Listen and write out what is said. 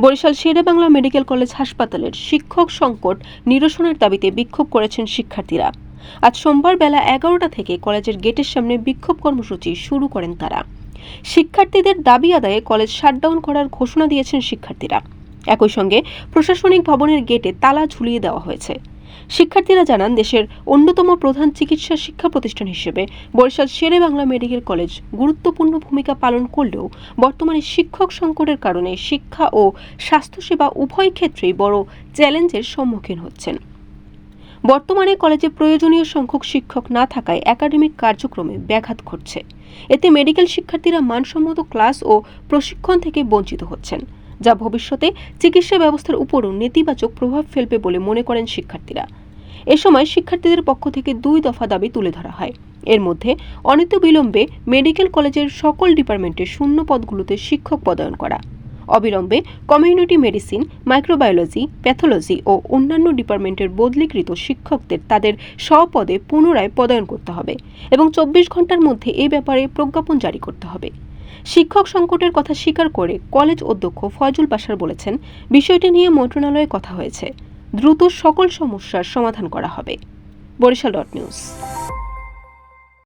Barishal Sherebangla medical college হাসপাতালের শিক্ষক সংকট নিরসনের দাবিতে বিক্ষোভ করেছেন শিক্ষার্থীরা। আজ সোমবার বেলা 11টা থেকে কলেজের গেটের সামনে বিক্ষোভ কর্মসূচি শুরু করেন তারা। শিক্ষার্থীদের দাবি আদায়ে কলেজ শাটডাউন করার ঘোষণা দিয়েছেন শিক্ষার্থীরা। একই সঙ্গে প্রশাসনিক ভবনের গেটে তালা ঝুলিয়ে দেওয়া হয়েছে। শিক্ষার্থীরা জানান, দেশের অন্যতম প্রধান চিকিৎসা শিক্ষা প্রতিষ্ঠান হিসেবে বরিশাল শেরেবাংলা মেডিকেল কলেজ গুরুত্বপূর্ণ ভূমিকা পালন করলেও বর্তমানে শিক্ষক সংকটের কারণে শিক্ষা ও স্বাস্থ্যসেবা উভয় ক্ষেত্রেই বড় চ্যালেঞ্জের সম্মুখীন হচ্ছেন। বর্তমানে কলেজে প্রয়োজনীয় সংখ্যক শিক্ষক না থাকায় একাডেমিক কার্যক্রমে ব্যাঘাত ঘটছে। এতে মেডিকেল শিক্ষার্থীরা মানসম্মত ক্লাস ও প্রশিক্ষণ থেকে বঞ্চিত হচ্ছেন, যা ভবিষ্যতে চিকিৎসা ব্যবস্থার উপরও নেতিবাচক প্রভাব ফেলবে বলে মনে করেন শিক্ষার্থীরা। এ সময় শিক্ষার্থীদের পক্ষ থেকে 2 দফা দাবি তুলে ধরা হয়। এর মধ্যে অনতিবিলম্বে মেডিকেল কলেজের সকল ডিপার্টমেন্টের শূন্য পদগুলোতে শিক্ষক পদায়ন করা, অবিলম্বে কমিউনিটি মেডিসিন, মাইক্রোবায়োলজি, প্যাথোলজি ও অন্যান্য ডিপার্টমেন্টের বদলিকৃত শিক্ষকদের তাদের স্বপদে পুনরায় পদায়ন করতে হবে এবং 24 ঘন্টার মধ্যে এই ব্যাপারে প্রজ্ঞাপন জারি করতে হবে। শিক্ষক সংকটের কথা স্বীকার করে কলেজ অধ্যক্ষ ফয়জুল বাশার বলেছেন, বিষয়টি নিয়ে মন্ত্রণালয়ে কথা হয়েছে, দ্রুত সকল সমস্যার সমাধান করা হবে। বরিশাল.নিউজ।